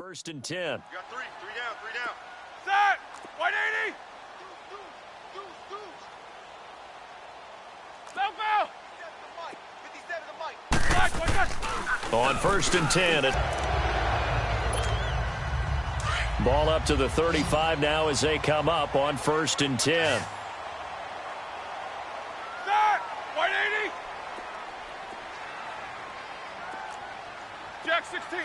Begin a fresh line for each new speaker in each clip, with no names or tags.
First and 10.
You got three down.
Set! 180! Southbound!
57 the mic.
On first and 10. Ball up to the 35 now as they come up on first and 10.
Set! 180! Jack 16.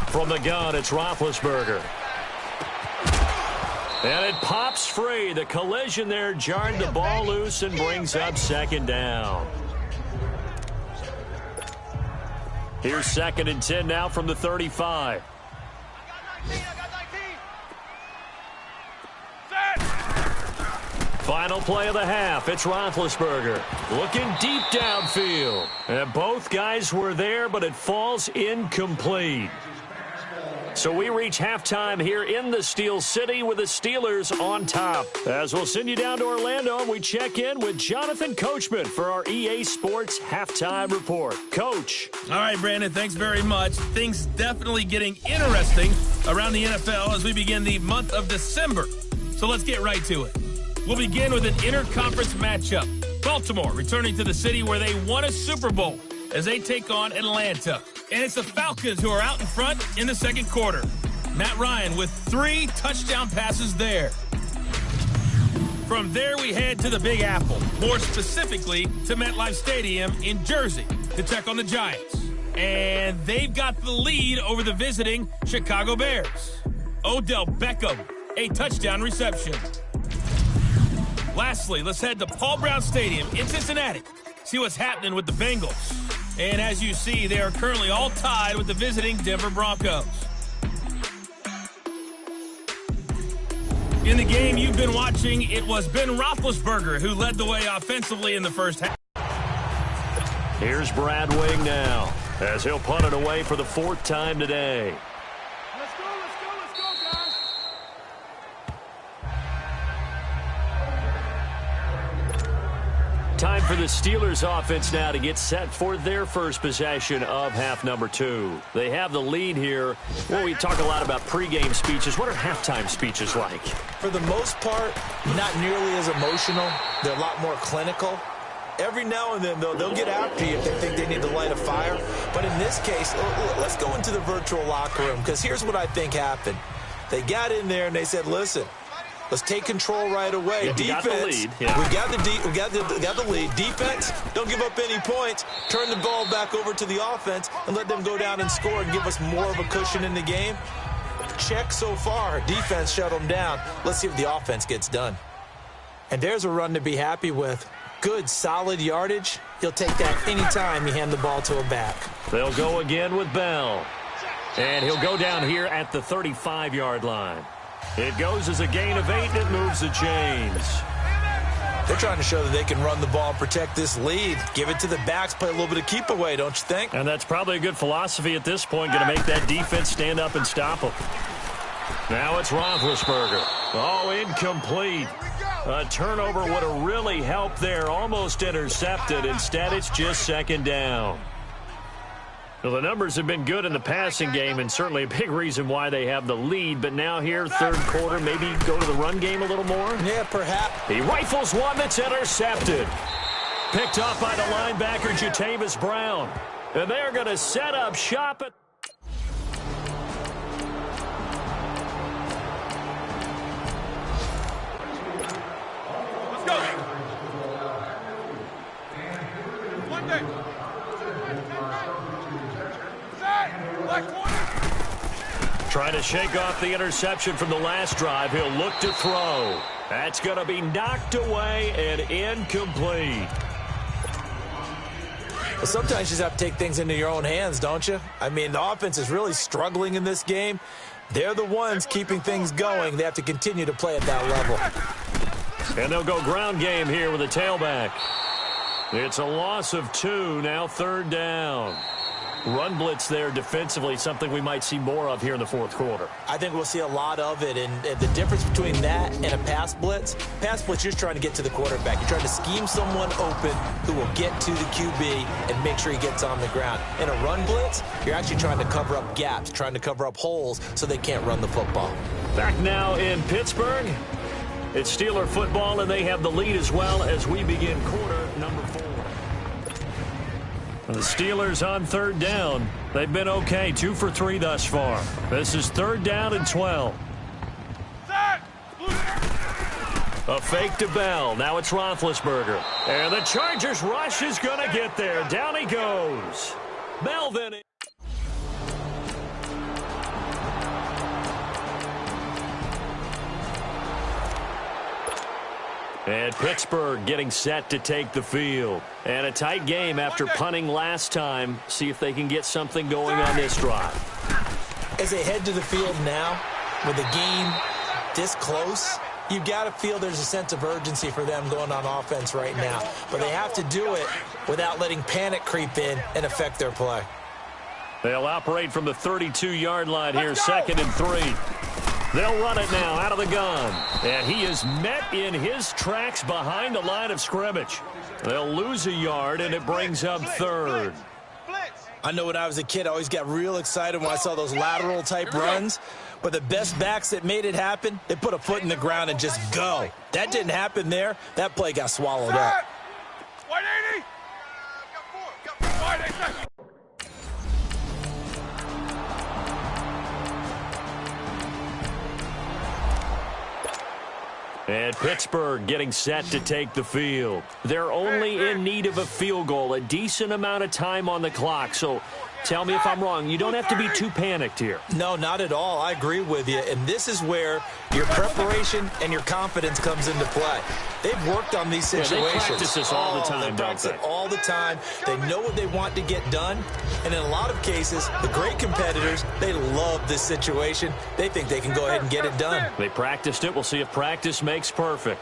From the gun, it's Roethlisberger. And it pops free. The collision there jarred the ball loose and brings up second down. Here's second and 10 now from the 35.
I got 19.
Set!
Final play of the half. It's Roethlisberger looking deep downfield. And both guys were there, but it falls incomplete. So we reach halftime here in the Steel City with the Steelers on top. As we'll send you down to Orlando, we check in with Jonathan Coachman for our EA Sports Halftime Report. Coach.
All right, Brandon, thanks very much. Things definitely getting interesting around the NFL as we begin the month of December. So let's get right to it. We'll begin with an interconference matchup. Baltimore returning to the city where they won a Super Bowl as they take on Atlanta. And it's the Falcons who are out in front in the second quarter. Matt Ryan with 3 touchdown passes there. From there, we head to the Big Apple, more specifically to MetLife Stadium in Jersey to check on the Giants. And they've got the lead over the visiting Chicago Bears. Odell Beckham, a touchdown reception. Lastly, let's head to Paul Brown Stadium in Cincinnati. See what's happening with the Bengals. And as you see, they are currently all tied with the visiting Denver Broncos. In the game you've been watching, it was Ben Roethlisberger who led the way offensively in the first half.
Here's Brad Wing now as he'll punt it away for the 4th time today.
Let's go, guys.
Time for the Steelers offense now to get set for their first possession of half number 2. They have the lead here. Well, we talk a lot about pregame speeches. What are halftime speeches like?
For the most part, not nearly as emotional. They're a lot more clinical. Every now and then, they'll get after you if they think they need to light a fire. But in this case, let's go into the virtual locker room, because here's what I think happened. They got in there and they said, listen, let's take control right away.
Yeah,
defense,
got the lead. Yeah.
we got the lead. Defense, don't give up any points. Turn the ball back over to the offense and let them go down and score and give us more of a cushion in the game. Check so far. Defense shut them down. Let's see if the offense gets done. And there's a run to be happy with. Good, solid yardage. He'll take that anytime you hand the ball to a back.
They'll go again with Bell. And he'll go down here at the 35-yard line. It goes as a gain of 8, and it moves the chains.
They're trying to show that they can run the ball, protect this lead. Give it to the backs, play a little bit of keep away, don't you think?
And that's probably a good philosophy at this point, going to make that defense stand up and stop them. Now it's Roethlisberger. Oh, incomplete. A turnover would have really helped there, almost intercepted. Instead, it's just second down. Well, the numbers have been good in the passing game, and certainly a big reason why they have the lead. But now here, third quarter, maybe go to the run game a little more?
Yeah, perhaps.
He rifles one that's intercepted. Picked up by the linebacker, Jatavis Brown. And they're going to set up shop at...
Let's go. One day.
Trying to shake off the interception from the last drive. He'll look to throw. That's going to be knocked away and incomplete.
Well, sometimes you just have to take things into your own hands, don't you? I mean, the offense is really struggling in this game. They're the ones keeping things going. They have to continue to play at that level.
And they'll go ground game here with a tailback. It's a loss of 2, now third down. Run blitz there defensively, something we might see more of here in the fourth quarter.
I think we'll see a lot of it, and the difference between that and a pass blitz, you're just trying to get to the quarterback. You're trying to scheme someone open who will get to the QB and make sure he gets on the ground. In a run blitz, you're actually trying to cover up gaps, trying to cover up holes so they can't run the football.
Back now in Pittsburgh, it's Steeler football, and they have the lead as well as we begin quarter number 4. The Steelers on third down. They've been okay, 2 for 3 thus far. This is 3rd down and 12. A fake to Bell. Now it's Roethlisberger. And the Chargers rush is going to get there. Down he goes. Bell then. And Pittsburgh getting set to take the field. And a tight game after punting last time. See if they can get something going on this drive.
As they head to the field now, with the game this close, you've got to feel there's a sense of urgency for them going on offense right now. But they have to do it without letting panic creep in and affect their play.
They'll operate from the 32-yard line here, 2nd and 3. They'll run it now out of the gun. And he is met in his tracks behind the line of scrimmage. They'll lose a yard, and it brings up 3rd.
I know when I was a kid, I always got real excited when I saw those lateral-type runs. But the best backs that made it happen, they put a foot in the ground and just go. That didn't happen there. That play got swallowed up.
180. Got 4. Got 4.
And Pittsburgh getting set to take the field. They're only in need of a field goal, a decent amount of time on the clock. So tell me if I'm wrong. You don't have to be too panicked here.
No, not at all. I agree with you. And this is where your preparation and your confidence comes into play. They've worked on these situations.
Yeah, they practice this all the time,
they practice it all the time. They know what they want to get done. And in a lot of cases, the great competitors, they love this situation. They think they can go ahead and get it done.
They practiced it. We'll see if practice makes perfect.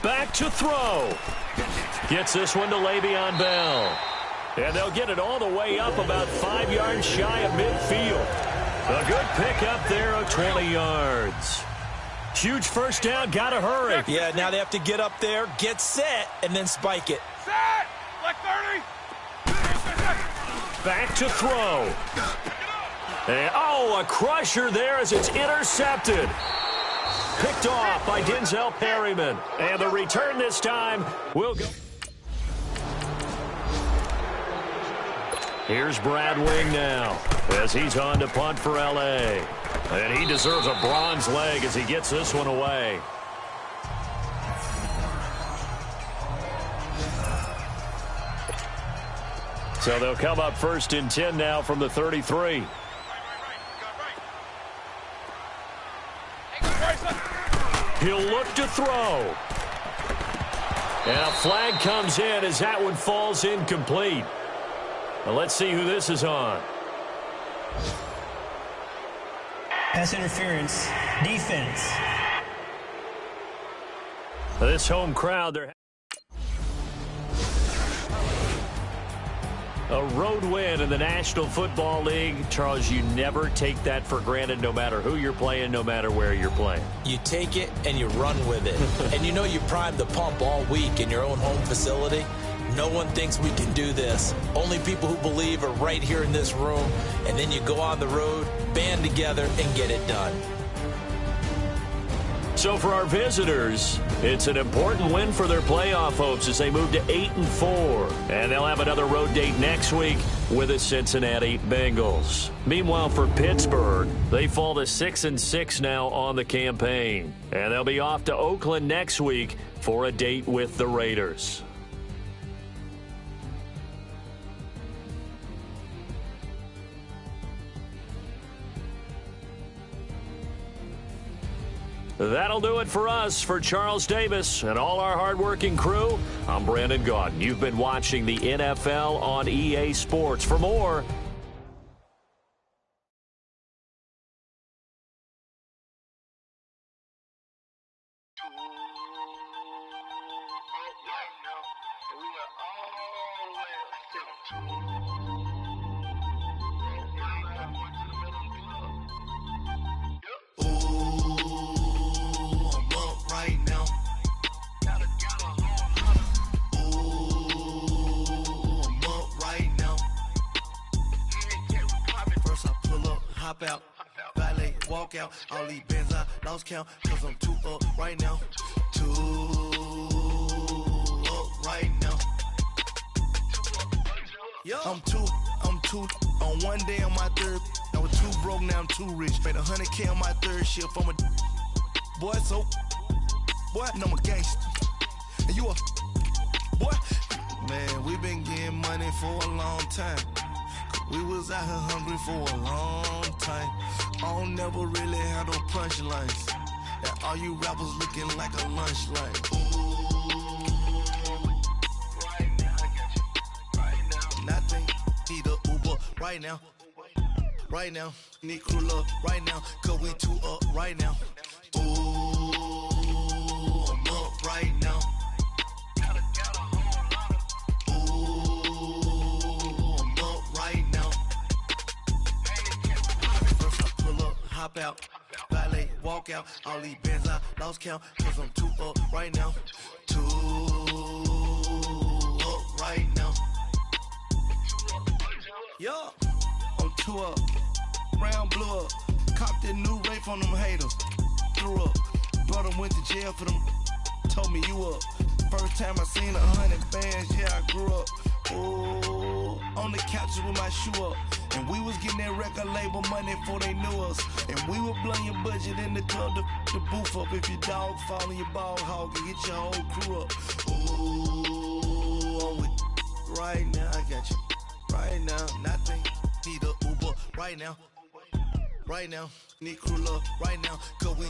Back to throw. Gets this one to Le'Veon Bell. And they'll get it all the way up about 5 yards shy of midfield. A good pickup there of 20 yards. Huge first down. Got to hurry.
Yeah, now they have to get up there, get set, and then spike it.
Set. Like 30.
Back to throw. And, a crusher there as it's intercepted. Picked off by Denzel Perryman. And the return this time will go. Here's Brad Wing now as he's on to punt for L.A. And he deserves a bronze leg as he gets this one away. So they'll come up 1st and 10 now from the 33. He'll look to throw. And a flag comes in as that one falls incomplete. Well, let's see who this is on.
Pass interference, defense.
This home crowd, they're a road win in the National Football League. Charles, you never take that for granted no matter who you're playing, no matter where you're playing.
You take it and you run with it. And you know you primed the pump all week in your own home facility. No one thinks we can do this. Only people who believe are right here in this room. And then you go on the road, band together, and get it done.
So for our visitors, it's an important win for their playoff hopes as they move to 8-4. And they'll have another road date next week with the Cincinnati Bengals. Meanwhile, for Pittsburgh, they fall to 6-6 now on the campaign. And they'll be off to Oakland next week for a date with the Raiders. That'll do it for us. For Charles Davis and all our hardworking crew, I'm Brandon Gaudin. You've been watching the NFL on EA Sports. For more,
Hop out, valet, walk out. All these bands I lost count, cause I'm too up right now. Too up right now. I'm too on one day on my third. I was too broke, now I'm too rich. Made 100K on my third shift. I'm a boy, so boy, and I'm a gangster. And you a boy. Man, we been getting money for a long time. We was out here hungry for a long time. I don't never really have no punchlines. And all you rappers looking like a lunch line. Right now, I got you. Right now. Nothing. Need a Uber right now. Right now. Need crew love right now. Cause we too up right now. Ooh, I'm up right now. Hop out, valet, walk out. All these bands I lost count, cause I'm too up right now. Too up right now. Yeah, I'm too up. Round blew up. Copped that new rape on them haters. Threw up. Brother went to jail for them. Told me you up. First time I seen 100 bands, yeah, I grew up. Ooh, on the couches with my shoe up. And we was getting that record label money before they knew us. And we were blowing your budget in the club to boof up. If your dog fall in your ball hog and get your whole crew up. Ooh, I'm with right now, I got you. Right now, nothing. Need a Uber right now. Right now, need crew love right now. Cause we